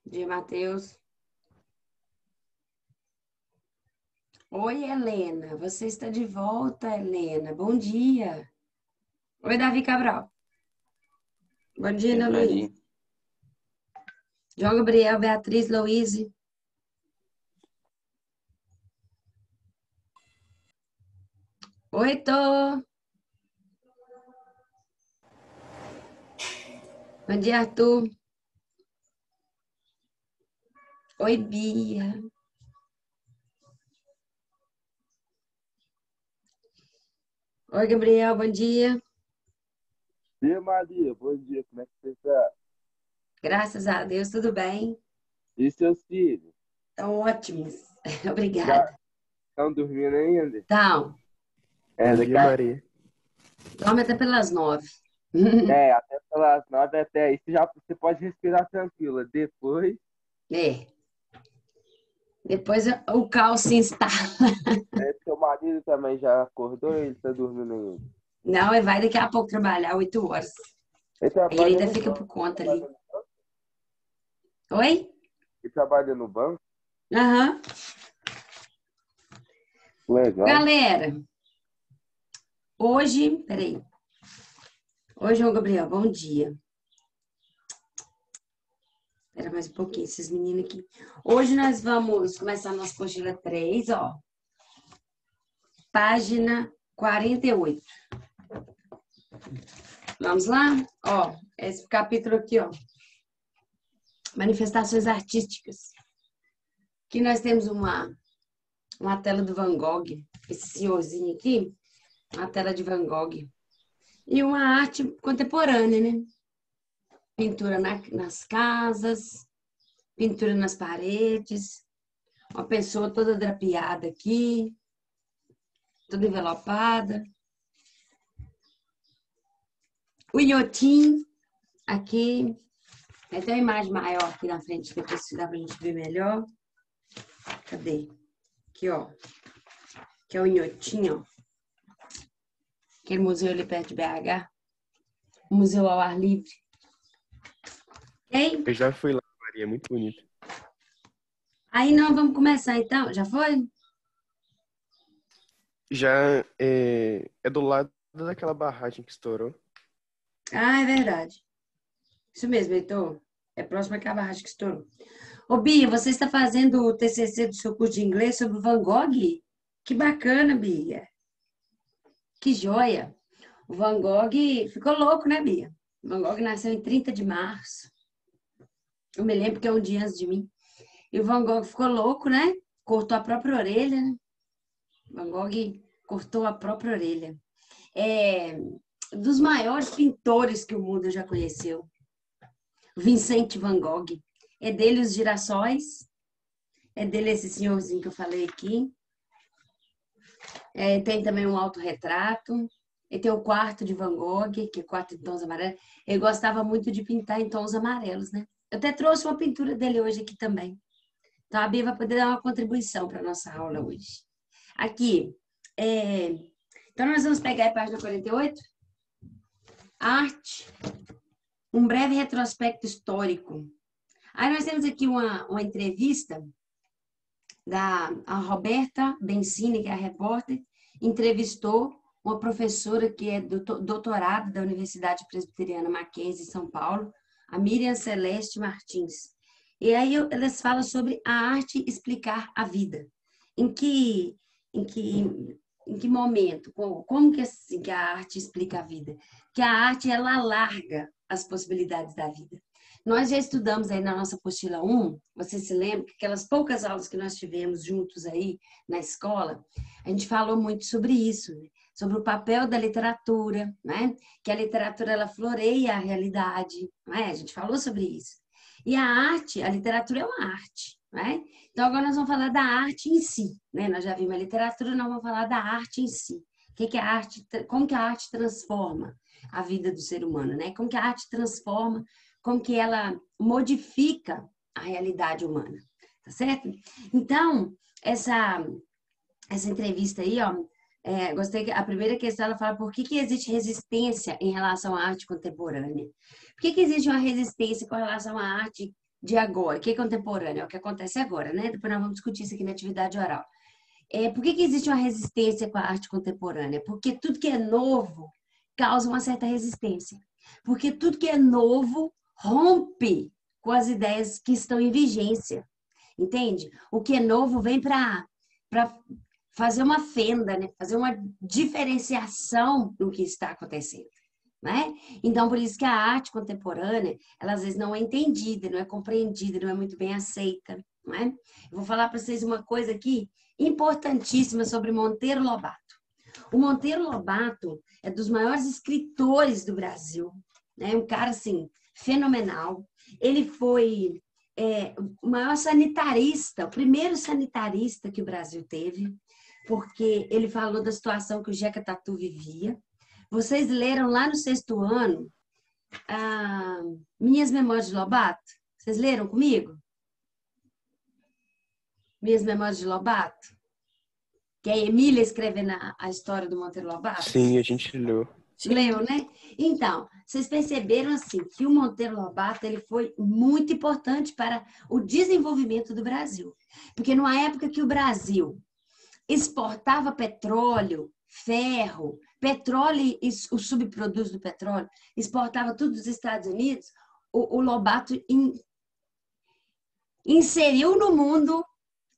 Dia, Matheus. Oi, Helena. Você está de volta, Helena. Bom dia. Oi, Davi Cabral. Bom dia, Oi, Ana Luísa. Maria. João Gabriel, Beatriz, Louise. Oi, Tô. Bom dia, Arthur. Oi, Bia. Oi, Gabriel. Bom dia. E Maria, bom dia, como é que você está? Graças a Deus, tudo bem. E seus filhos? Estão ótimos. Já Obrigada. estão dormindo ainda? Então, É, Bom dia, Maria. dorme até pelas 9. até pelas 9 até aí. Você pode respirar tranquila. Depois, É. Depois o caos se instala. seu marido também já acordou ou ele está dormindo ainda? Não, ele vai daqui a pouco trabalhar 8 horas. Ele Aí ele trabalha ainda no fica por banco. conta ali. Oi? Ele trabalha no banco? Aham. Legal. Galera, hoje, peraí. Oi, João Gabriel, bom dia. Espera mais um pouquinho, esses meninos aqui. Hoje nós vamos começar a nossa apostila 3, ó. Página 48. Vamos lá? Ó, esse capítulo aqui, ó. Manifestações artísticas. Aqui nós temos uma tela do Van Gogh. Esse senhorzinho aqui, uma tela de Van Gogh. E uma arte contemporânea, né? Pintura nas casas, pintura nas paredes, uma pessoa toda drapeada aqui, toda envelopada. O iotim aqui. Tem até uma imagem maior aqui na frente, depois se dá pra gente ver melhor. Cadê? Aqui, ó. Que é o iotim, ó. Aquele museu ali perto de BH. O museu ao ar livre. Ok? Eu já fui lá, Maria, é muito bonito. Aí nós vamos começar então. Já foi? Já é do lado daquela barragem que estourou. Ah, é verdade. Isso mesmo, Heitor. É próximo àquela barragem que estourou. Ô, Bia, você está fazendo o TCC do seu curso de inglês sobre o Van Gogh? Que bacana, Bia. Que joia. O Van Gogh ficou louco, né, Bia? O Van Gogh nasceu em 30 de março. Eu me lembro que é um dia antes de mim. E o Van Gogh ficou louco, né? Cortou a própria orelha, né? Van Gogh cortou a própria orelha. É dos maiores pintores que o mundo já conheceu. Vincent Van Gogh. É dele os girassóis. É dele esse senhorzinho que eu falei aqui. Tem também um autorretrato. E tem o quarto de Van Gogh, que é quarto em tons amarelos. Ele gostava muito de pintar em tons amarelos, né? Eu até trouxe uma pintura dele hoje aqui também. Então, a Bia vai poder dar uma contribuição para a nossa aula hoje. Aqui. Então, nós vamos pegar a página 48. Arte. Um breve retrospecto histórico. Aí nós temos aqui uma entrevista a Roberta Bensini, que é a repórter, entrevistou uma professora que é do doutorado da Universidade Presbiteriana Mackenzie, em São Paulo, a Miriam Celeste Martins. E aí elas falam sobre a arte explicar a vida. Em que momento? Como que, assim, que a arte explica a vida? Que a arte, ela alarga as possibilidades da vida. Nós já estudamos aí na nossa apostila 1, você se lembra que aquelas poucas aulas que nós tivemos juntos aí na escola, a gente falou muito sobre isso, né? Sobre o papel da literatura, né? Que a literatura, ela floreia a realidade, né? A gente falou sobre isso. E a arte, a literatura é uma arte, né? Então agora nós vamos falar da arte em si, né? Nós já vimos a literatura, nós vamos falar da arte em si. O que é a arte, como que a arte transforma a vida do ser humano, né? Como que a arte transforma, como que ela modifica a realidade humana, tá certo? Então, essa entrevista aí, ó, gostei que a primeira questão ela fala por que existe resistência em relação à arte contemporânea. Por que existe uma resistência com relação à arte de agora, que é contemporâneo, é o que acontece agora, né? Depois nós vamos discutir isso aqui na atividade oral. Por que que existe uma resistência com a arte contemporânea? Porque tudo que é novo causa uma certa resistência. Porque tudo que é novo rompe com as ideias que estão em vigência. Entende? O que é novo vem para fazer uma fenda, né? Fazer uma diferenciação do que está acontecendo. Né? Então, por isso que a arte contemporânea, ela às vezes não é entendida, não é compreendida, não é muito bem aceita. Não é? Eu vou falar para vocês uma coisa aqui importantíssima sobre Monteiro Lobato. O Monteiro Lobato é dos maiores escritores do Brasil, né? Um cara assim fenomenal. Ele foi o maior sanitarista, o primeiro sanitarista que o Brasil teve, porque ele falou da situação que o Jeca Tatu vivia. Vocês leram lá no 6º ano Minhas Memórias de Lobato? Vocês leram comigo? Minhas Memórias de Lobato? Que é a Emília escrevendo a história do Monteiro Lobato? Sim, a gente leu. Leu, né? Então, vocês perceberam assim que o Monteiro Lobato ele foi muito importante para o desenvolvimento do Brasil. Porque numa época que o Brasil exportava petróleo, ferro, petróleo e os subprodutos do petróleo, exportava tudo dos Estados Unidos, o Lobato inseriu no mundo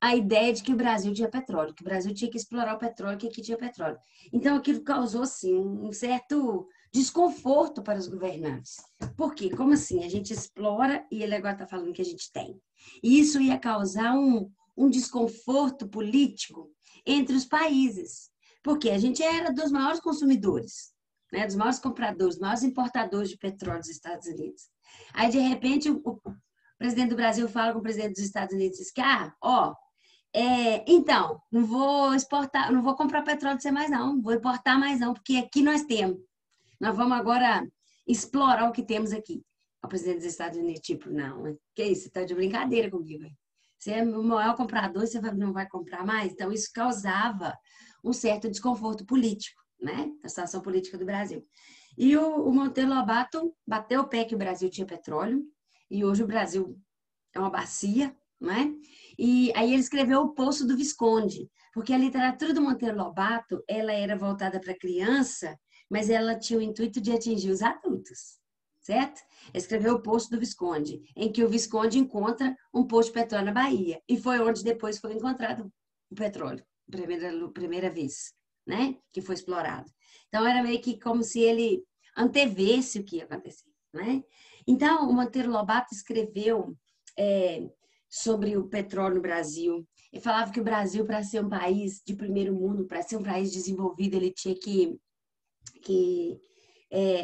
a ideia de que o Brasil tinha petróleo, que o Brasil tinha que explorar o petróleo, que aqui tinha petróleo. Então, aquilo causou, assim, um certo desconforto para os governantes. Por quê? Como assim? A gente explora e ele agora está falando que a gente tem. E isso ia causar um desconforto político entre os países. Porque a gente era dos maiores consumidores, né? Dos maiores compradores, dos maiores importadores de petróleo dos Estados Unidos. Aí, de repente, o presidente do Brasil fala com o presidente dos Estados Unidos e diz que, então, não vou exportar, não vou comprar petróleo de você mais não, vou importar mais não, porque aqui nós temos. Nós vamos agora explorar o que temos aqui. O presidente dos Estados Unidos, tipo, não, que isso, você está de brincadeira comigo. Hein? Você é o maior comprador, você não vai comprar mais? Então, isso causava um certo desconforto político, né? A situação política do Brasil. E o Monteiro Lobato bateu o pé que o Brasil tinha petróleo, e hoje o Brasil é uma bacia, né? E aí ele escreveu O Poço do Visconde, porque a literatura do Monteiro Lobato, ela era voltada para criança, mas ela tinha o intuito de atingir os adultos, certo? Ele escreveu O Poço do Visconde, em que o Visconde encontra um poço de petróleo na Bahia, e foi onde depois foi encontrado o petróleo, primeira vez, né? Que foi explorado. Então era meio que como se ele antevesse o que ia acontecer, né? Então, o Monteiro Lobato escreveu sobre o petróleo no Brasil. Ele falava que o Brasil, para ser um país de primeiro mundo, para ser um país desenvolvido, ele tinha que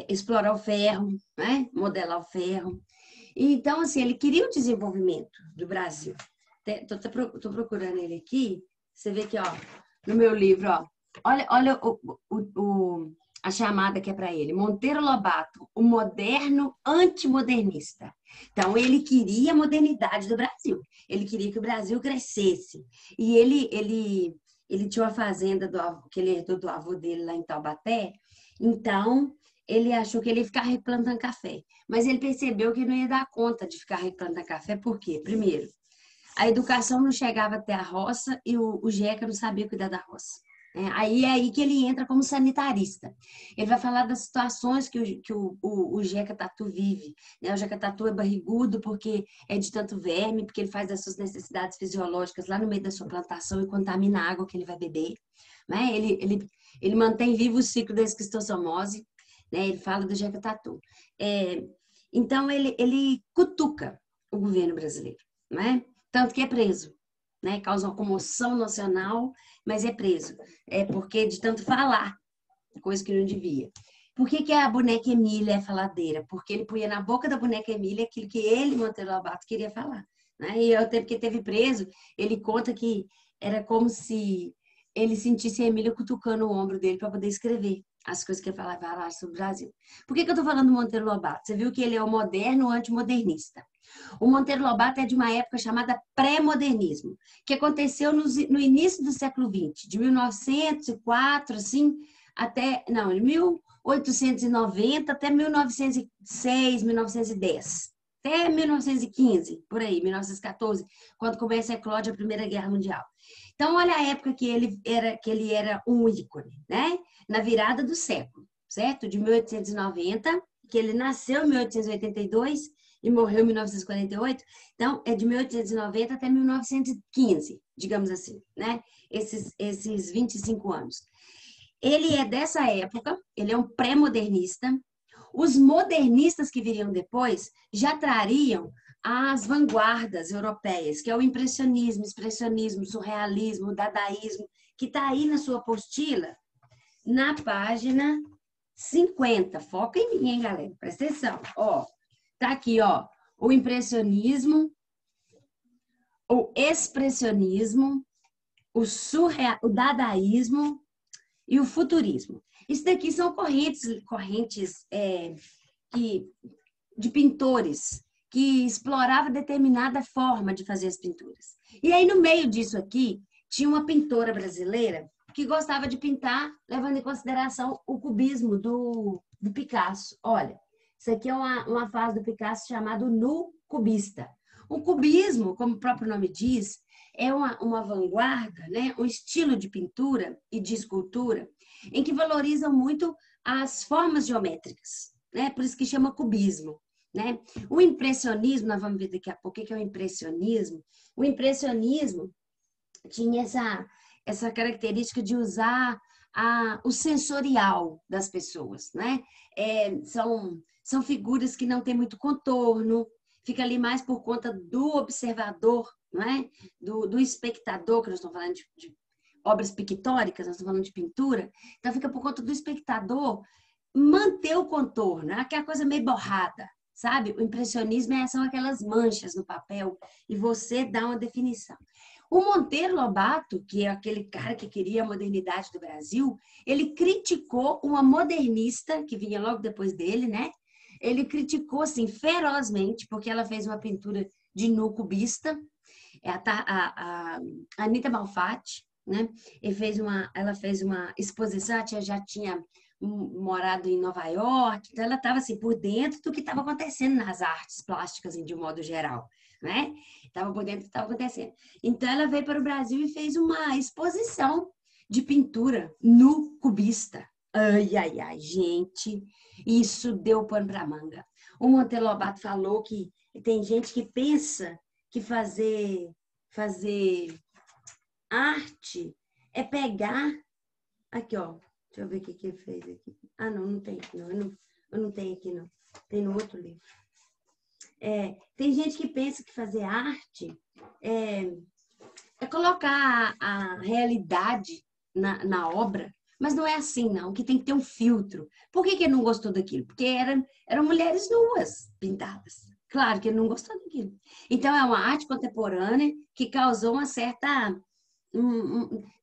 explorar o ferro, né? Modelar o ferro. Então, assim, ele queria o desenvolvimento do Brasil. Estou procurando ele aqui. Você vê que, ó, no meu livro, ó, olha a chamada que é para ele. Monteiro Lobato, o moderno antimodernista. Então, ele queria a modernidade do Brasil. Ele queria que o Brasil crescesse. E ele tinha uma fazenda que ele herdou do avô dele lá em Taubaté. Então, ele achou que ele ia ficar replantando café. Mas ele percebeu que não ia dar conta de ficar replantando café. Por quê? Primeiro, a educação não chegava até a roça e o Jeca não sabia cuidar da roça. Aí é aí que ele entra como sanitarista. Ele vai falar das situações que o Jeca Tatu vive. Né? O Jeca Tatu é barrigudo porque é de tanto verme, porque ele faz as suas necessidades fisiológicas lá no meio da sua plantação e contamina a água que ele vai beber. Né? Ele mantém vivo o ciclo da esquistossomose. Né? Ele fala do Jeca Tatu. Então, ele cutuca o governo brasileiro. Né? Tanto que é preso. Né? Causa uma comoção nacional, mas é preso. É porque de tanto falar, coisa que não devia. Por que a boneca Emília é faladeira? Porque ele punha na boca da boneca Emília aquilo que ele, Monteiro Lobato, queria falar. Né? E ao tempo que ele esteve preso, ele conta que era como se ele sentisse a Emília cutucando o ombro dele para poder escrever as coisas que ele falava sobre o Brasil. Por que eu estou falando do Monteiro Lobato? Você viu que ele é o moderno antimodernista. O Monteiro Lobato é de uma época chamada pré-modernismo, que aconteceu no início do século XX, de 1904, assim, de 1890 até 1906, 1910, até 1915, por aí, 1914, quando começa a eclodir a Primeira Guerra Mundial. Então, olha a época que ele era um ícone, né? Na virada do século, certo? De 1890, que ele nasceu em 1882 e morreu em 1948. Então, é de 1890 até 1915, digamos assim, né? Esses 25 anos. Ele é dessa época, ele é um pré-modernista. Os modernistas que viriam depois já trariam as vanguardas europeias, que é o impressionismo, expressionismo, surrealismo, dadaísmo, que está aí na sua apostila, na página 50. Foca em mim, hein, galera? Presta atenção. Ó, tá aqui, ó, o impressionismo, o expressionismo, o dadaísmo e o futurismo. Isso daqui são correntes de pintores que exploravam determinada forma de fazer as pinturas. E aí, no meio disso aqui, tinha uma pintora brasileira que gostava de pintar, levando em consideração o cubismo do Picasso. Olha, isso aqui é uma fase do Picasso chamada nu cubista. O cubismo, como o próprio nome diz, é uma vanguarda, né? Um estilo de pintura e de escultura em que valorizam muito as formas geométricas, né? Por isso que chama cubismo, né? O impressionismo, nós vamos ver daqui a pouco o que é o impressionismo. O impressionismo tinha essa característica de usar o sensorial das pessoas, né? São figuras que não têm muito contorno, fica ali mais por conta do observador, não é? Do espectador, que nós estamos falando de obras pictóricas, nós estamos falando de pintura, então fica por conta do espectador manter o contorno, né? Aquela coisa meio borrada, sabe? O impressionismo são aquelas manchas no papel e você dá uma definição. O Monteiro Lobato, que é aquele cara que queria a modernidade do Brasil, ele criticou uma modernista que vinha logo depois dele, né? Ele criticou, assim, ferozmente, porque ela fez uma pintura de nu cubista, a Anita Malfatti, né? Ela fez uma exposição, ela já tinha morado em Nova York, então ela estava assim, por dentro do que estava acontecendo nas artes plásticas, assim, de um modo geral, né? Estava por dentro do que estava acontecendo. Então ela veio para o Brasil e fez uma exposição de pintura nu cubista. Ai, ai, ai, gente, isso deu pano para manga. O Monteiro Lobato falou que tem gente que pensa que fazer arte é pegar... Aqui, ó. Deixa eu ver o que ele fez aqui. Ah, não tem aqui, não. Eu não tenho aqui, não. Tem no outro livro. Tem gente que pensa que fazer arte é colocar a realidade na obra, mas não é assim, não, que tem que ter um filtro. Por que ele não gostou daquilo? Porque eram mulheres nuas pintadas. Claro que ele não gostou daquilo. Então, é uma arte contemporânea que causou uma certa...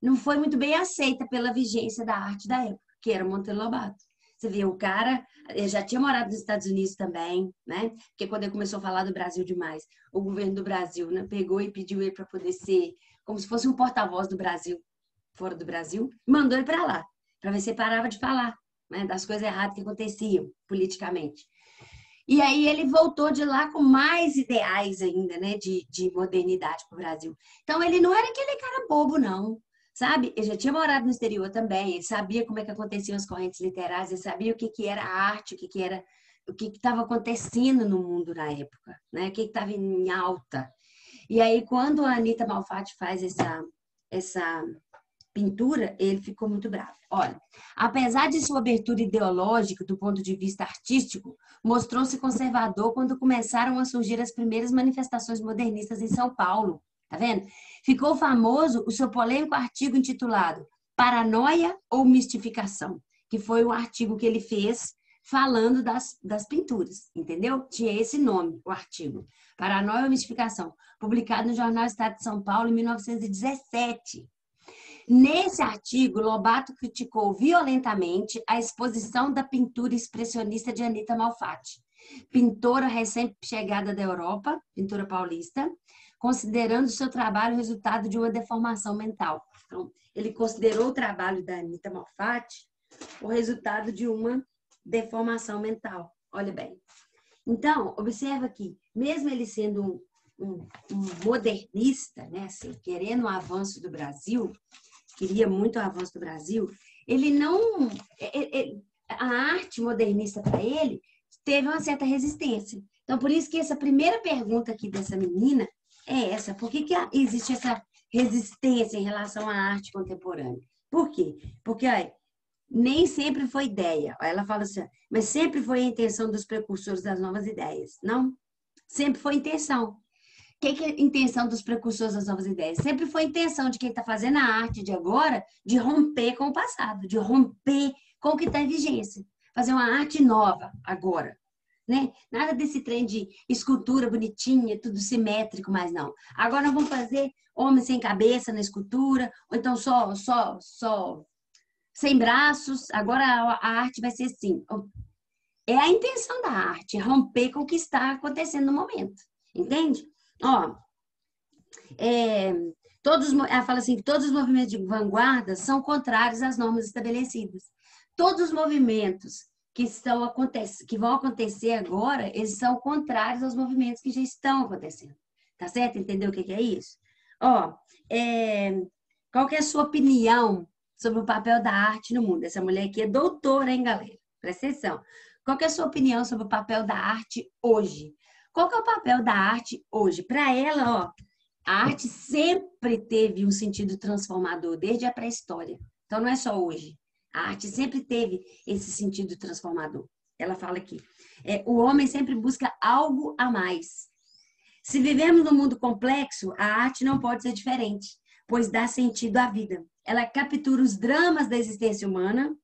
não foi muito bem aceita pela vigência da arte da época, que era o Monteiro Lobato. Você vê, o cara já tinha morado nos Estados Unidos também, né? Porque quando ele começou a falar do Brasil demais, o governo do Brasil, né, pegou e pediu ele para poder ser como se fosse um porta-voz do Brasil, fora do Brasil, e mandou ele para lá, para ver se ele parava de falar, né, das coisas erradas que aconteciam politicamente. E aí ele voltou de lá com mais ideais ainda, né, de modernidade para o Brasil. Então ele não era aquele cara bobo, não, sabe? Ele já tinha morado no exterior também, ele sabia como é que aconteciam as correntes literárias, ele sabia o que era arte, o que estava acontecendo no mundo na época, né? O que estava em alta. E aí, quando a Anita Malfatti faz essa pintura, ele ficou muito bravo. Olha, apesar de sua abertura ideológica do ponto de vista artístico, mostrou-se conservador quando começaram a surgir as primeiras manifestações modernistas em São Paulo. Tá vendo? Ficou famoso o seu polêmico artigo intitulado Paranoia ou Mistificação, que foi o artigo que ele fez falando das pinturas, entendeu? Tinha esse nome, o artigo. Paranoia ou Mistificação, publicado no Jornal Estado de São Paulo em 1917. Nesse artigo, Lobato criticou violentamente a exposição da pintura expressionista de Anita Malfatti, pintora recém-chegada da Europa, pintura paulista, considerando seu trabalho resultado de uma deformação mental. Então, ele considerou o trabalho da Anita Malfatti o resultado de uma deformação mental. Olha bem. Então, observa que, mesmo ele sendo um modernista, né, assim, querendo o avanço do Brasil, queria muito o avanço do Brasil, ele não... a arte modernista para ele teve uma certa resistência. Então, por isso que essa primeira pergunta aqui dessa menina é essa. Por que existe essa resistência em relação à arte contemporânea? Por quê? Porque, olha, nem sempre foi ideia. Ela fala assim, mas sempre foi a intenção dos precursores das novas ideias. Não, sempre foi intenção. O que é a intenção dos precursores das novas ideias? Sempre foi a intenção de quem está fazendo a arte de agora de romper com o passado, de romper com o que está em vigência. Fazer uma arte nova agora. Né? Nada desse trem de escultura bonitinha, tudo simétrico, mas não. Agora nós vamos fazer homem sem cabeça na escultura, ou então só sem braços. Agora a arte vai ser assim. É a intenção da arte, romper com o que está acontecendo no momento. Entende? Ó, ela fala assim que todos os movimentos de vanguarda são contrários às normas estabelecidas. Todos os movimentos que vão acontecer agora, eles são contrários aos movimentos que já estão acontecendo. Tá certo? Entendeu o que é isso? Ó, qual que é a sua opinião sobre o papel da arte no mundo? Essa mulher aqui é doutora, hein, galera? Presta atenção. Qual que é a sua opinião sobre o papel da arte hoje? Qual que é o papel da arte hoje? Para ela, ó, a arte sempre teve um sentido transformador, desde a pré-história. Então, não é só hoje. A arte sempre teve esse sentido transformador. Ela fala aqui. O homem sempre busca algo a mais. Se vivemos num mundo complexo, a arte não pode ser diferente, pois dá sentido à vida. Ela captura os dramas da existência humana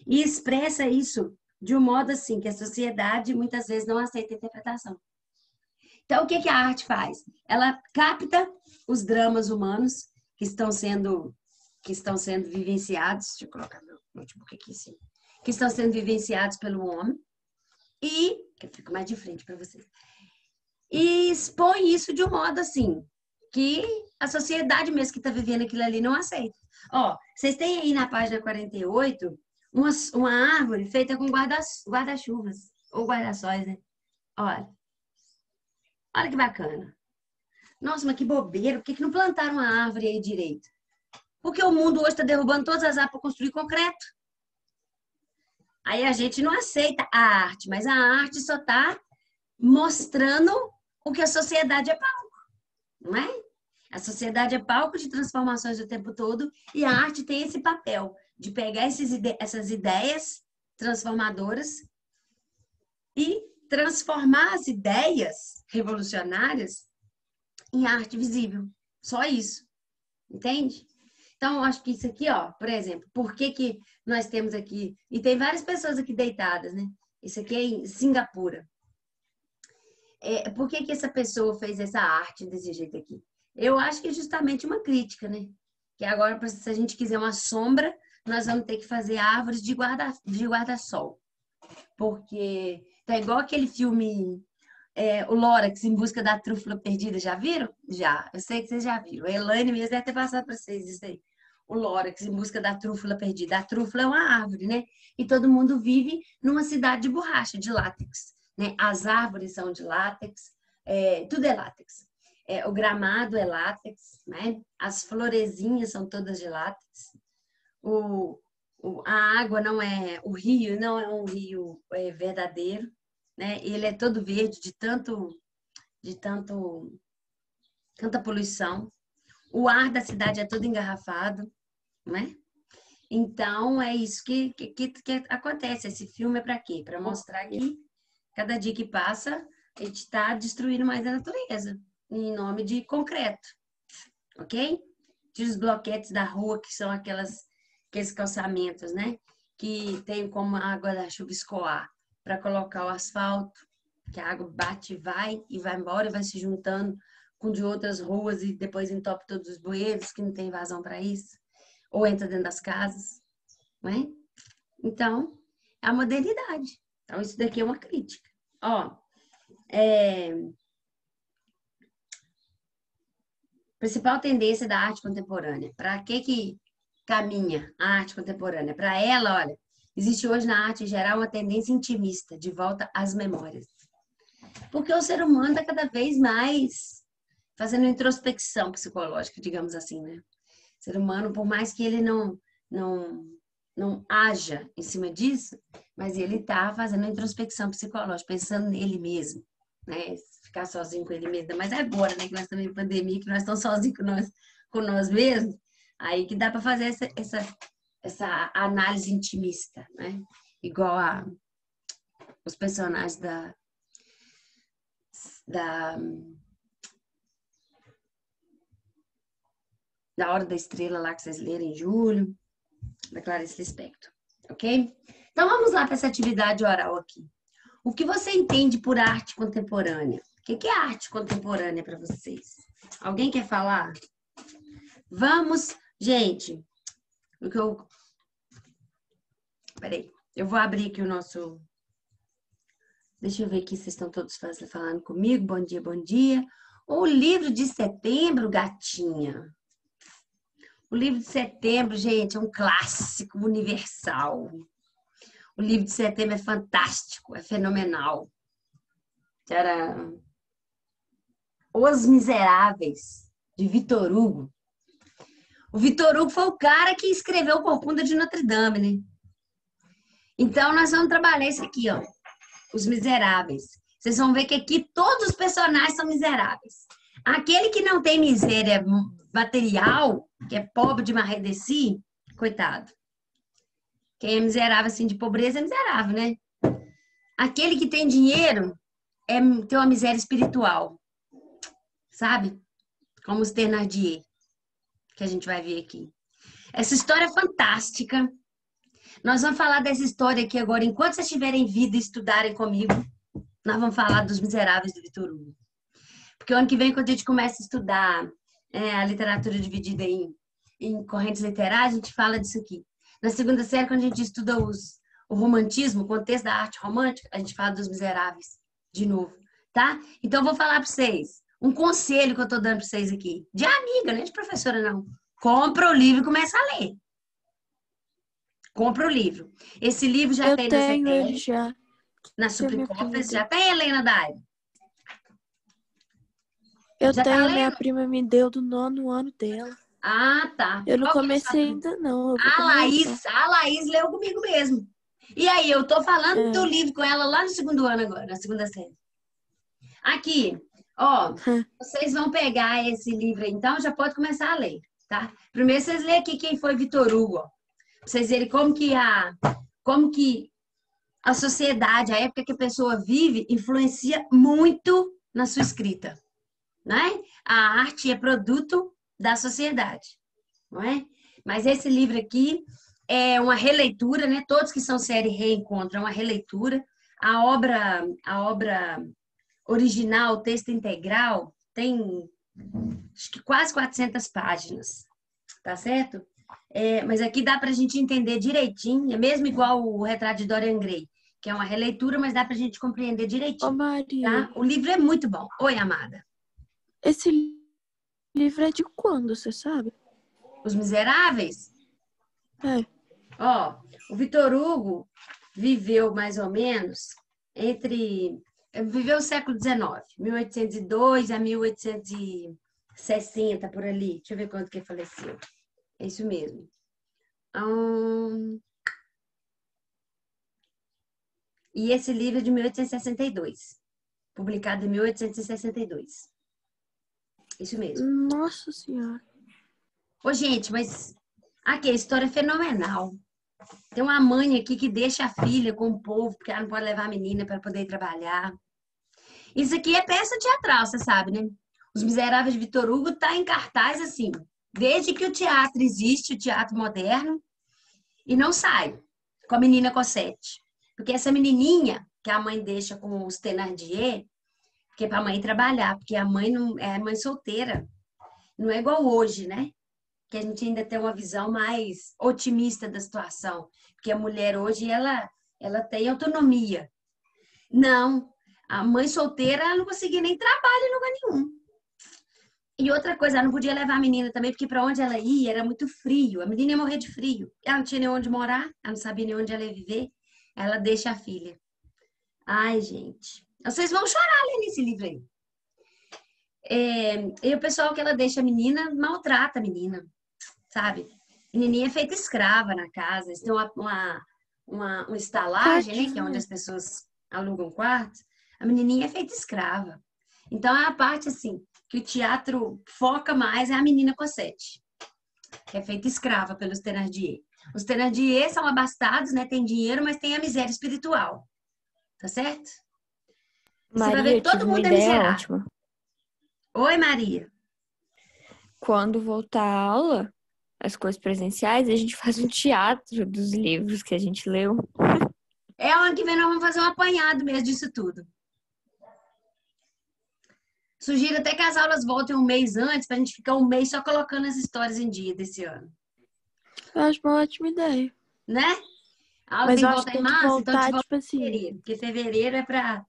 e expressa isso de um modo assim que a sociedade muitas vezes não aceita a interpretação. Então, o que a arte faz? Ela capta os dramas humanos que estão sendo vivenciados. Deixa eu colocar meu notebook aqui, sim. Que estão sendo vivenciados pelo homem e que eu fico mais de frente para vocês. E expõe isso de um modo assim que a sociedade mesmo que está vivendo aquilo ali não aceita. Ó, vocês têm aí na página 48 uma árvore feita com guarda-chuvas ou guarda-sóis, né? Olha que bacana. Nossa, mas que bobeira. Por que não plantaram uma árvore aí direito? Porque o mundo hoje está derrubando todas as árvores para construir concreto. Aí a gente não aceita a arte, mas a arte só está mostrando o que a sociedade é palco, não é? A sociedade é palco de transformações o tempo todo e a arte tem esse papel de pegar essas ideias transformadoras e transformar as ideias revolucionárias em arte visível. Só isso. Entende? Então, acho que isso aqui, ó, por exemplo, por que nós temos aqui... E tem várias pessoas aqui deitadas, né? Isso aqui é em Singapura. Por que essa pessoa fez essa arte desse jeito aqui? Eu acho que é justamente uma crítica, né? Que agora, se a gente quiser uma sombra, nós vamos ter que fazer árvores de guarda-sol. Porque tá igual aquele filme... o Lorax, Em Busca da Trúfula Perdida, já viram? Já, eu sei que vocês já viram. A Elaine mesmo deve ter passado para vocês isso aí. O Lorax, Em Busca da Trúfula Perdida. A trúfula é uma árvore, né? E todo mundo vive numa cidade de borracha, de látex. Né? As árvores são de látex, tudo é látex. O gramado é látex, né? As florezinhas são todas de látex. A água não é... O rio não é um rio verdadeiro. Né? Ele é todo verde de tanta poluição. O ar da cidade é todo engarrafado, né? Então, é isso que acontece. Esse filme é para quê? Para mostrar que cada dia que passa, a gente está destruindo mais a natureza, em nome de concreto, ok? Tira os bloquetes da rua, que são aqueles calçamentos, né? Que tem como a água da chuva escoar para colocar o asfalto, que a água bate e vai embora e vai se juntando com de outras ruas e depois entope todos os bueiros, que não tem vazão para isso, ou entra dentro das casas, não é? Então, é a modernidade. Então, isso daqui é uma crítica. Ó, principal tendência da arte contemporânea. Para que caminha a arte contemporânea? Para ela, olha, existe hoje na arte em geral uma tendência intimista, de volta às memórias. Porque o ser humano está cada vez mais fazendo introspecção psicológica, digamos assim, né? O ser humano, por mais que ele não haja em cima disso, mas ele está fazendo introspecção psicológica, pensando nele mesmo, né? Ficar sozinho com ele mesmo. Mas agora, né, que nós estamos em pandemia, que nós estamos sozinhos com nós mesmos, aí que dá para fazer essa análise intimista, né? Igual os personagens da Hora da Estrela lá que vocês leram em julho, da Clarice Lispector, ok? Então vamos lá para essa atividade oral aqui. O que você entende por arte contemporânea? O que é arte contemporânea para vocês? Alguém quer falar? Vamos, gente. Peraí, eu vou abrir aqui o nosso. Deixa eu ver aqui se vocês estão todos falando comigo. Bom dia, bom dia. O livro de setembro, gatinha. O livro de setembro, gente, é um clássico universal. O livro de setembro é fantástico, é fenomenal. Era Os Miseráveis, de Victor Hugo. O Victor Hugo foi o cara que escreveu Corcunda de Notre Dame, né? Então, nós vamos trabalhar isso aqui, ó. Os Miseráveis. Vocês vão ver que aqui todos os personagens são miseráveis. Aquele que não tem miséria material, que é pobre de marredeci, coitado. Quem é miserável, assim, de pobreza é miserável, né? Aquele que tem dinheiro tem uma miséria espiritual. Sabe? Como os Thénardier, que a gente vai ver aqui. Essa história é fantástica. Nós vamos falar dessa história aqui agora. Enquanto vocês tiverem vida e estudarem comigo, nós vamos falar dos Miseráveis do Victor Hugo. Porque o ano que vem, quando a gente começa a estudar a literatura dividida em correntes literárias, a gente fala disso aqui. Na segunda série, quando a gente estuda o romantismo, o contexto da arte romântica, a gente fala dos Miseráveis de novo, tá? Então, eu vou falar para vocês um conselho que eu estou dando para vocês aqui. De amiga, não é de professora, não. Compra o livro e começa a ler. Compra o livro. Esse livro já tem na tenho CTL, ele já. na Suplicoffers, já tem, Helena Dai. Eu Já tá tenho, lendo? minha prima me deu do 9º ano dela. Ah, tá. Eu não Qual que é a comecei sua ainda, não. Eu vou A começar. Laís leu comigo mesmo. E aí, eu tô falando do É. livro com ela lá no segundo ano agora, na segunda série. Aqui, ó, vocês vão pegar esse livro aí, então já pode começar a ler, tá? Primeiro vocês lêem aqui quem foi Victor Hugo, ó. Pra vocês verem como que a sociedade, a época que a pessoa vive, influencia muito na sua escrita, né? A arte é produto da sociedade, não é? Mas esse livro aqui é uma releitura, né? Todos que são série Reencontro é uma releitura. A obra original, o texto integral, tem acho que quase 400 páginas, tá certo? Mas aqui dá pra gente entender direitinho, é mesmo igual o Retrato de Dorian Gray, que é uma releitura, mas dá pra gente compreender Ô, direitinho, Maria, tá? O livro é muito bom. Oi, amada. esse livro é de quando, você sabe? Os Miseráveis? É. Ó, o Victor Hugo viveu mais ou menos viveu o século XIX, 1802 a 1860, por ali. Deixa eu ver quando que ele faleceu. É isso mesmo. E esse livro é de 1862, publicado em 1862. Isso mesmo. Nossa Senhora. Ô, gente, mas aqui a história é fenomenal. Tem uma mãe aqui que deixa a filha com o povo, porque ela não pode levar a menina para poder trabalhar. Isso aqui é peça teatral, você sabe, né? Os Miseráveis de Victor Hugo tá em cartaz assim, desde que o teatro existe, o teatro moderno, e não sai com a menina Cosette. Porque essa menininha que a mãe deixa com os Thénardier, que é para a mãe trabalhar, porque a mãe não é mãe solteira. Não é igual hoje, né? Que a gente ainda tem uma visão mais otimista da situação. Porque a mulher hoje, ela tem autonomia. Não, a mãe solteira ela não conseguia nem trabalho em lugar nenhum. E outra coisa, ela não podia levar a menina também, porque para onde ela ia era muito frio. A menina ia morrer de frio. Ela não tinha nem onde morar, ela não sabia nem onde ela ia viver. Ela deixa a filha. Ai, gente. Vocês vão chorar lendo esse livro aí. E o pessoal que ela deixa a menina, maltrata a menina, sabe? A menininha é feita escrava na casa. Eles têm uma estalagem, né? Que é onde Tadinha. as pessoas alugam quartos. A menininha é feita escrava. Então, a parte, assim, que o teatro foca mais é a menina Cosette, que é feita escrava pelos Thénardier. Os Thénardier são abastados, né? Tem dinheiro, mas tem a miséria espiritual. Tá certo? Você vai Maria, ver eu que todo tive uma mundo é ideia miserável. ótima. Oi, Maria. Quando voltar a aula, as coisas presenciais, a gente faz um teatro dos livros que a gente leu. Ano que vem nós vamos fazer um apanhado mesmo disso tudo. Sugiro até que as aulas voltem um mês antes, pra gente ficar um mês só colocando as histórias em dia desse ano. Eu acho uma ótima ideia. Né? A aula Mas tem eu que acho que voltar em tem que março, então te voltar, volta tipo em assim. fevereiro. Porque fevereiro é pra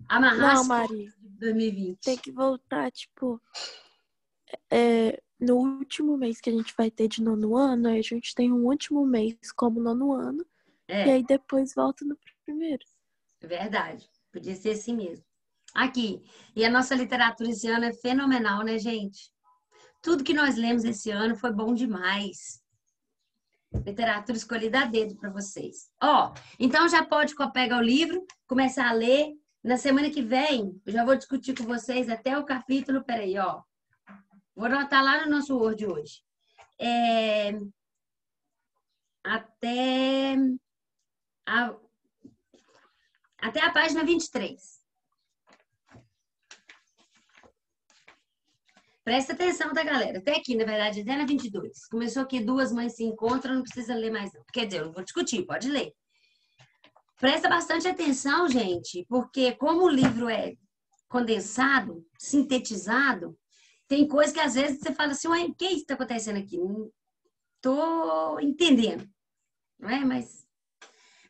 amarrar Não, as contas Maria, de 2020. tem que voltar, tipo, no último mês que a gente vai ter de nono ano, aí a gente tem um último mês como nono ano, e aí depois volta no primeiro. Verdade. Podia ser assim mesmo. Aqui. E a nossa literatura esse ano é fenomenal, né, gente? Tudo que nós lemos esse ano foi bom demais. Literatura escolhida a dedo para vocês. Então já pode pegar o livro, começar a ler. Na semana que vem, eu já vou discutir com vocês até o capítulo. Peraí, ó. Vou anotar lá no nosso Word hoje. Até a página 23. Presta atenção, tá, galera? Até aqui, na verdade, até na 22. Começou aqui, duas mães se encontram, não precisa ler mais não. Quer dizer, eu não vou discutir, pode ler. Presta bastante atenção, gente, porque como o livro é condensado, sintetizado, tem coisa que às vezes você fala assim, ué, o que está acontecendo aqui? Não tô entendendo. Não é? Mas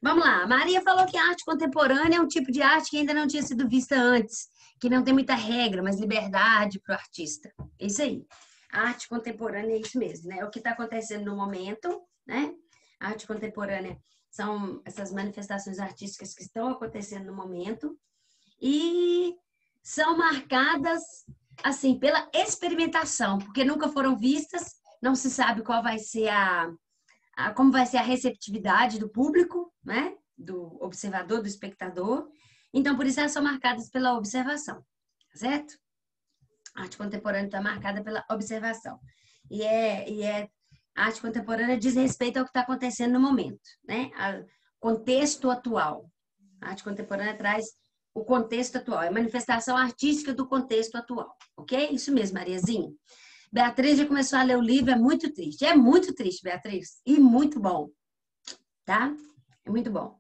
vamos lá. A Maria falou que a arte contemporânea é um tipo de arte que ainda não tinha sido vista antes, que não tem muita regra, mas liberdade para o artista. É isso aí. A arte contemporânea é isso mesmo, né? É o que está acontecendo no momento, né? A arte contemporânea são essas manifestações artísticas que estão acontecendo no momento e são marcadas, assim, pela experimentação, porque nunca foram vistas, não se sabe qual vai ser como vai ser a receptividade do público, né? Do observador, do espectador. Então, por isso elas são marcadas pela observação, certo? A arte contemporânea está marcada pela observação. E a arte contemporânea diz respeito ao que está acontecendo no momento, né? Contexto atual. A arte contemporânea traz o contexto atual, é a manifestação artística do contexto atual, ok? Isso mesmo, Mariazinha. Beatriz já começou a ler o livro, é muito triste, Beatriz, e muito bom, tá? É muito bom.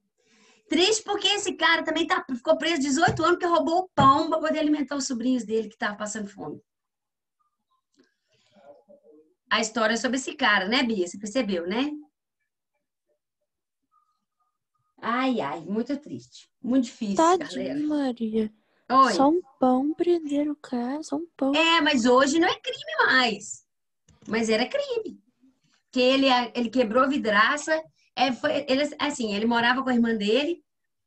Triste porque esse cara também ficou preso 18 anos porque roubou o pão para poder alimentar os sobrinhos dele que estavam passando fome. A história é sobre esse cara, né, Bia? Você percebeu, né? Ai, ai, muito triste. Muito difícil, galera. Tadinho, Maria. Oi. Só um pão prenderam o cara, só um pão. Mas hoje não é crime mais. Mas era crime. Porque ele quebrou a vidraça. Ele morava com a irmã dele.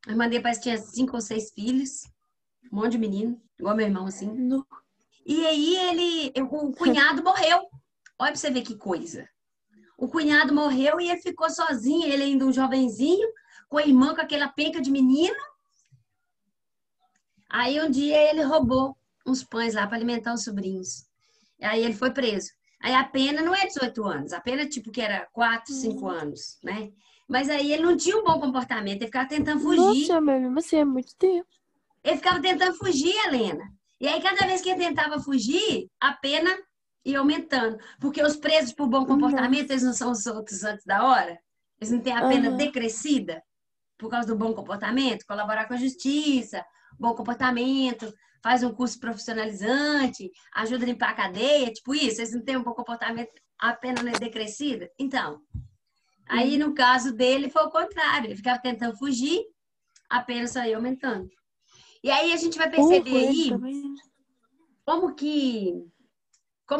A irmã dele parece que tinha 5 ou 6 filhos. Um monte de menino, igual meu irmão, assim. No... E aí o cunhado morreu. Olha pra você ver que coisa. O cunhado morreu e ele ficou sozinho, ele ainda um jovenzinho, com a irmã com aquela penca de menino. Aí um dia ele roubou uns pães lá para alimentar os sobrinhos. Aí ele foi preso. Aí a pena não é 18 anos, a pena tipo que era 4, 5 anos, né? Mas aí ele não tinha um bom comportamento, ele ficava tentando fugir. Nossa, mas mesmo assim é muito tempo. Ele ficava tentando fugir, Helena. E aí cada vez que ele tentava fugir, a pena ia aumentando. Porque os presos por bom comportamento, eles não são soltos antes da hora? Eles não têm a pena decrescida por causa do bom comportamento? Colaborar com a justiça, bom comportamento, faz um curso profissionalizante, ajuda a limpar a cadeia, tipo isso. Eles não têm um bom comportamento, a pena não é decrescida? Então, aí no caso dele foi o contrário. Ele ficava tentando fugir, a pena só ia aumentando. E aí a gente vai perceber aí como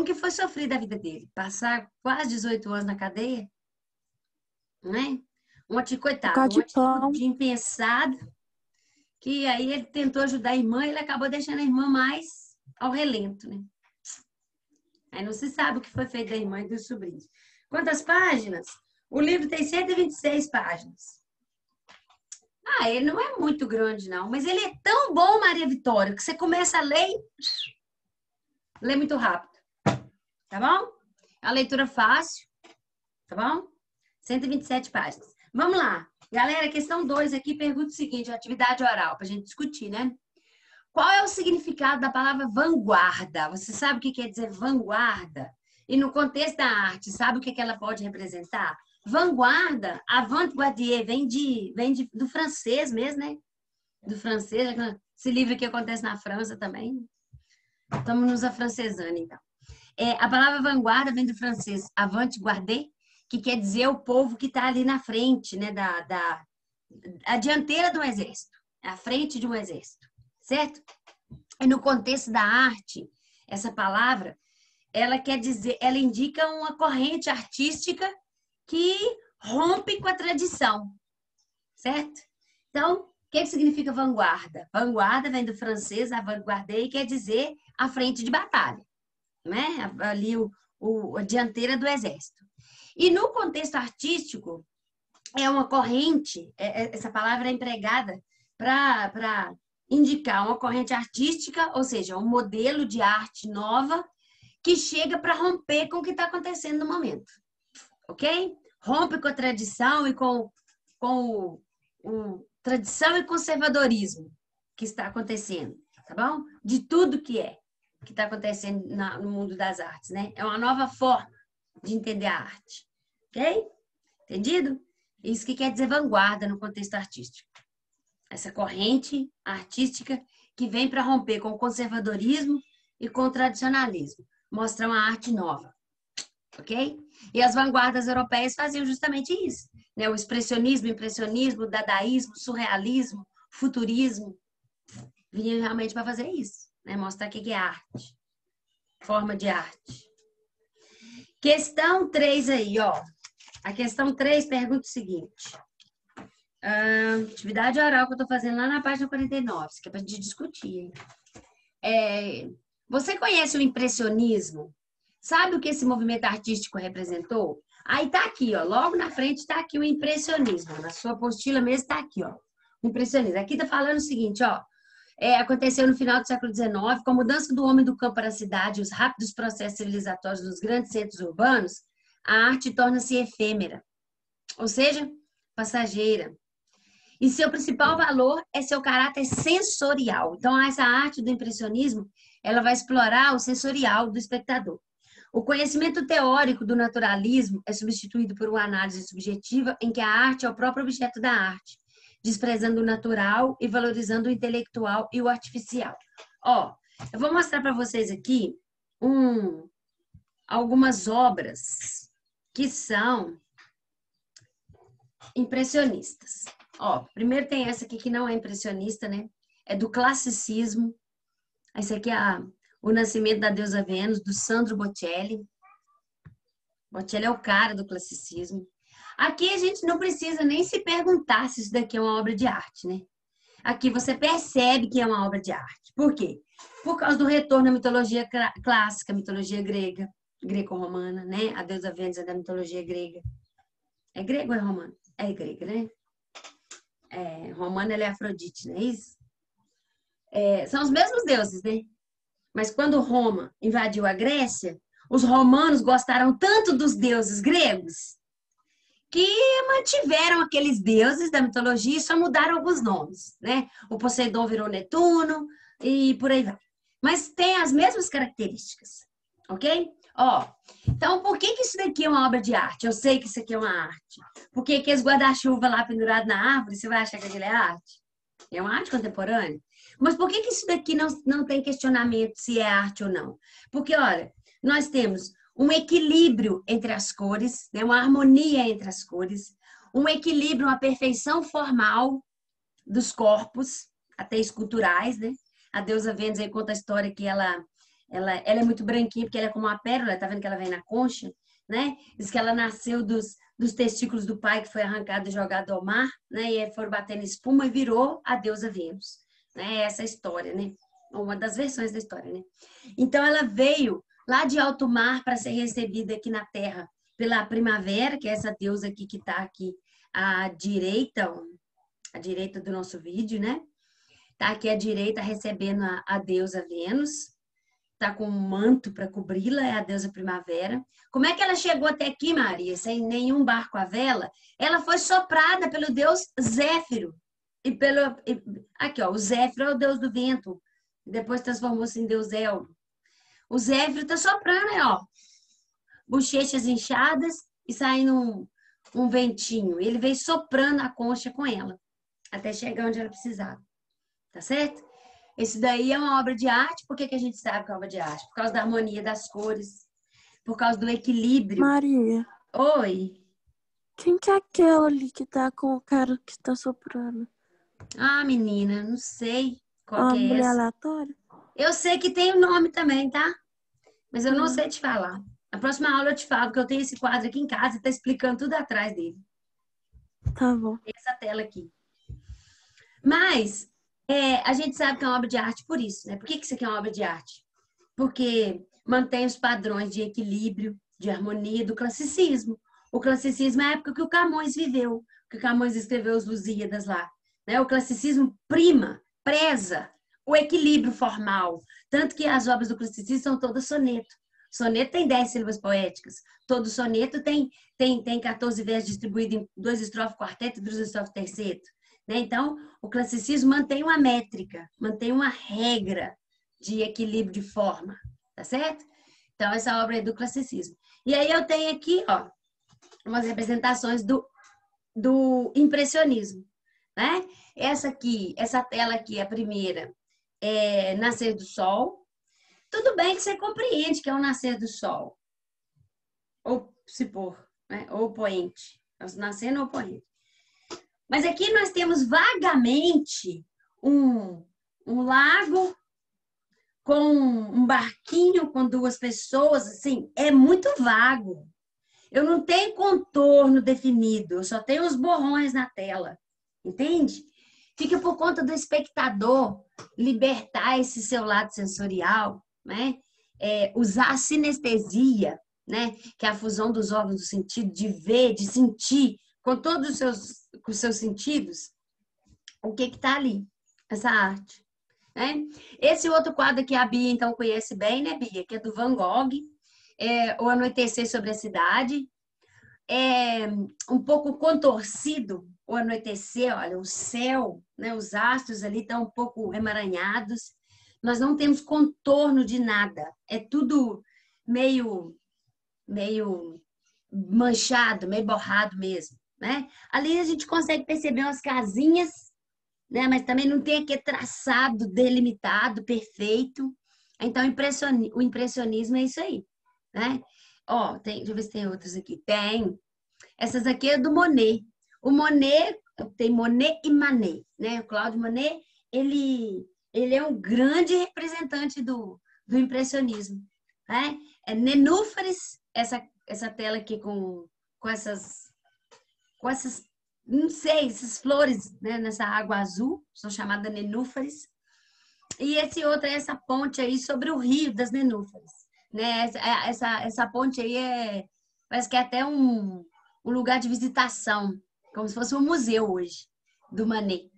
que foi sofrida a vida dele. Passar quase 18 anos na cadeia, né? Coitado, uma atitude impensada. que aí ele tentou ajudar a irmã e ele acabou deixando a irmã mais ao relento, né? Aí não se sabe o que foi feito da irmã e dos sobrinhos. Quantas páginas? O livro tem 126 páginas. Ah, ele não é muito grande, não. Mas ele é tão bom, Maria Vitória, que você começa a ler e lê muito rápido. Tá bom? É uma leitura fácil. Tá bom? 127 páginas. Vamos lá. Galera, questão 2 aqui pergunta o seguinte, atividade oral, pra gente discutir, né? Qual é o significado da palavra vanguarda? Você sabe o que quer dizer vanguarda? E no contexto da arte, sabe o que ela pode representar? Vanguarda, avant-garde, do francês mesmo, né? Do francês, esse livro aqui acontece na França também. Estamos nos afrancesando, então. A palavra vanguarda vem do francês avant-garde, que quer dizer o povo que está ali na frente, né? A dianteira do exército, a frente de um exército, certo? E no contexto da arte, essa palavra, ela quer dizer, ela indica uma corrente artística que rompe com a tradição, certo? Então, o que significa vanguarda? Vanguarda vem do francês, avant-garde, e quer dizer a frente de batalha, né? Ali a dianteira do exército. E no contexto artístico, é uma corrente, essa palavra é empregada para indicar uma corrente artística, ou seja, um modelo de arte nova que chega para romper com o que está acontecendo no momento. Ok? Rompe com a tradição e com tradição e conservadorismo que está acontecendo, tá bom? De tudo que está acontecendo no mundo das artes, né? É uma nova forma de entender a arte, ok? Entendido? Isso que quer dizer vanguarda no contexto artístico. Essa corrente artística que vem para romper com o conservadorismo e com o tradicionalismo. Mostra uma arte nova. Ok? E as vanguardas europeias faziam justamente isso. Né? O expressionismo, impressionismo, dadaísmo, surrealismo, futurismo. Vinham realmente para fazer isso. Né? Mostrar o que é arte. Forma de arte. Questão 3 aí, ó. A questão 3 pergunta o seguinte. Atividade oral que eu estou fazendo lá na página 49, que é para a gente discutir. Você conhece o impressionismo? Sabe o que esse movimento artístico representou? Aí tá aqui, ó, logo na frente tá aqui o impressionismo. Na sua apostila mesmo tá aqui, ó. O impressionismo. Aqui tá falando o seguinte, ó. Aconteceu no final do século XIX, com a mudança do homem do campo para a cidade e os rápidos processos civilizatórios dos grandes centros urbanos, a arte torna-se efêmera, ou seja, passageira. E seu principal valor é seu caráter sensorial. Então, essa arte do impressionismo, ela vai explorar o sensorial do espectador. O conhecimento teórico do naturalismo é substituído por uma análise subjetiva em que a arte é o próprio objeto da arte, desprezando o natural e valorizando o intelectual e o artificial. Ó, eu vou mostrar para vocês aqui algumas obras que são impressionistas. Ó, primeiro tem essa aqui que não é impressionista, né? É do classicismo. Esse aqui é O Nascimento da Deusa Vênus, do Sandro Botticelli. Botticelli é o cara do classicismo. Aqui a gente não precisa nem se perguntar se isso daqui é uma obra de arte, né? Aqui você percebe que é uma obra de arte. Por quê? Por causa do retorno à mitologia clássica, mitologia grega, greco-romana, né? A deusa Vênus é da mitologia grega. É grego ou é romano? É grega, né? Romana, ela é Afrodite, não é isso? São os mesmos deuses, né? Mas quando Roma invadiu a Grécia, os romanos gostaram tanto dos deuses gregos que mantiveram aqueles deuses da mitologia e só mudaram alguns nomes, né? O Poseidon virou Netuno e por aí vai. Mas tem as mesmas características, ok? Ó, então por que isso daqui é uma obra de arte? Eu sei que isso aqui é uma arte. Por que esse guarda-chuva lá pendurado na árvore, você vai achar que aquilo é arte? É uma arte contemporânea? Mas por que isso daqui não tem questionamento se é arte ou não? Porque, olha, nós temos um equilíbrio entre as cores, né? Uma harmonia entre as cores, um equilíbrio, uma perfeição formal dos corpos, até esculturais, né? A deusa Vênus aí conta a história que ela é muito branquinha, porque ela é como uma pérola, tá vendo que ela vem na concha, né? Diz que ela nasceu dos testículos do pai que foi arrancado e jogado ao mar, né? E aí foram batendo espuma e virou a deusa Vênus, né? Essa história, né? Uma das versões da história, né? Então ela veio lá de alto mar para ser recebida aqui na Terra pela Primavera, que é essa deusa aqui que está aqui à direita do nosso vídeo, né? Tá aqui à direita recebendo a deusa Vênus, tá com um manto para cobri-la, é a deusa Primavera. Como é que ela chegou até aqui, Maria, sem nenhum barco à vela? Ela foi soprada pelo deus Zéfiro. Aqui, ó, o Zéfiro é o deus do vento, depois transformou-se em deus Elro. O Zéfiro tá soprando, né, ó, bochechas inchadas e saindo um ventinho. Ele veio soprando a concha com ela, até chegar onde ela precisava. Tá certo? Esse daí é uma obra de arte. Por que a gente sabe que é obra de arte? Por causa da harmonia das cores, por causa do equilíbrio. Maria, Oi. quem que é aquela ali que tá com o cara que tá soprando? Ah, menina, não sei qual Uma que é mulher essa. aleatória? Eu sei que tem o nome também, tá? Mas eu não sei te falar. Na próxima aula eu te falo, que eu tenho esse quadro aqui em casa e tá explicando tudo atrás dele. Tá bom. Essa tela aqui. Mas a gente sabe que é uma obra de arte por isso, né? Por que isso aqui é uma obra de arte? Porque mantém os padrões de equilíbrio, de harmonia do classicismo. O classicismo é a época que o Camões viveu, que o Camões escreveu os Lusíadas lá, né? O classicismo preza o equilíbrio formal, tanto que as obras do classicismo são todas soneto. Soneto tem 10 sílabas poéticas. Todo soneto tem 14 versos distribuídos em 2 estrofes, quarteto e 2 estrofes, terceto. Né? Então, o classicismo mantém uma métrica, mantém uma regra de equilíbrio de forma, tá certo? Então, essa obra é do classicismo. E aí eu tenho aqui, ó, umas representações do impressionismo, né? Essa tela aqui, a primeira, é Nascer do Sol. Tudo bem que você compreende que é o nascer do sol, ou se pôr, né? Ou poente, nascendo ou poente. Mas aqui nós temos vagamente um lago com um barquinho com 2 pessoas, assim, é muito vago. Eu não tenho contorno definido, eu só tenho os borrões na tela, entende? Fica por conta do espectador libertar esse seu lado sensorial, né? Usar a sinestesia, né? Que é a fusão dos órgãos do sentido, de ver, de sentir, com todos os seus sentidos, o que está ali, essa arte. Né? Esse outro quadro que a Bia, então, conhece bem, né, Bia? Que é do Van Gogh, O Anoitecer sobre a Cidade. É um pouco contorcido o anoitecer, olha, o céu, né, os astros ali estão um pouco emaranhados. Nós não temos contorno de nada. É tudo meio manchado, meio borrado mesmo, né? Ali a gente consegue perceber umas casinhas, né? Mas também não tem aquele traçado delimitado, perfeito. Então, o impressionismo é isso aí, né? Ó, deixa eu ver se tem outros aqui. Tem. Essas aqui é do Monet. O Monet, tem Monet e Manet, né? O Claude Monet, ele é um grande representante do impressionismo, né? É nenúfares, essa tela aqui com essas, não sei, essas flores, né? Nessa água azul, são chamadas nenúfares. E esse outro é essa ponte aí sobre o Rio das Nenúfares, né? Essa ponte aí parece que é até um lugar de visitação, como se fosse um museu hoje, do Manet.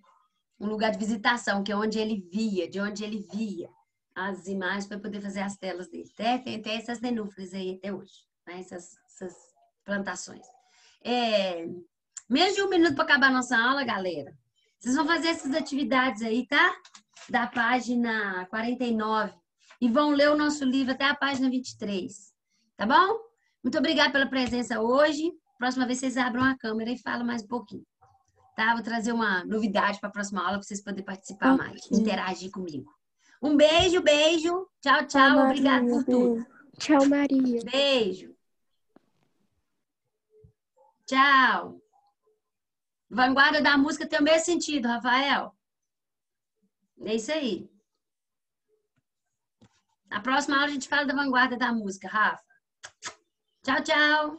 Um lugar de visitação, que é onde ele via, de onde ele via as imagens para poder fazer as telas dele. Tem essas nenúfares aí até hoje, né? essas plantações. Menos de 1 minuto para acabar a nossa aula, galera. Vocês vão fazer essas atividades aí, tá? Da página 49. E vão ler o nosso livro até a página 23. Tá bom? Muito obrigada pela presença hoje. Próxima vez vocês abram a câmera e falam mais um pouquinho. Tá? Vou trazer uma novidade para a próxima aula para vocês poderem participar mais, interagir comigo. Um beijo, beijo. Tchau, tchau. Obrigada por tudo. Tchau, Maria. Beijo. Tchau. Vanguarda da música tem o mesmo sentido, Rafael. É isso aí. Na próxima aula a gente fala da vanguarda da música, Rafa. Tchau, tchau.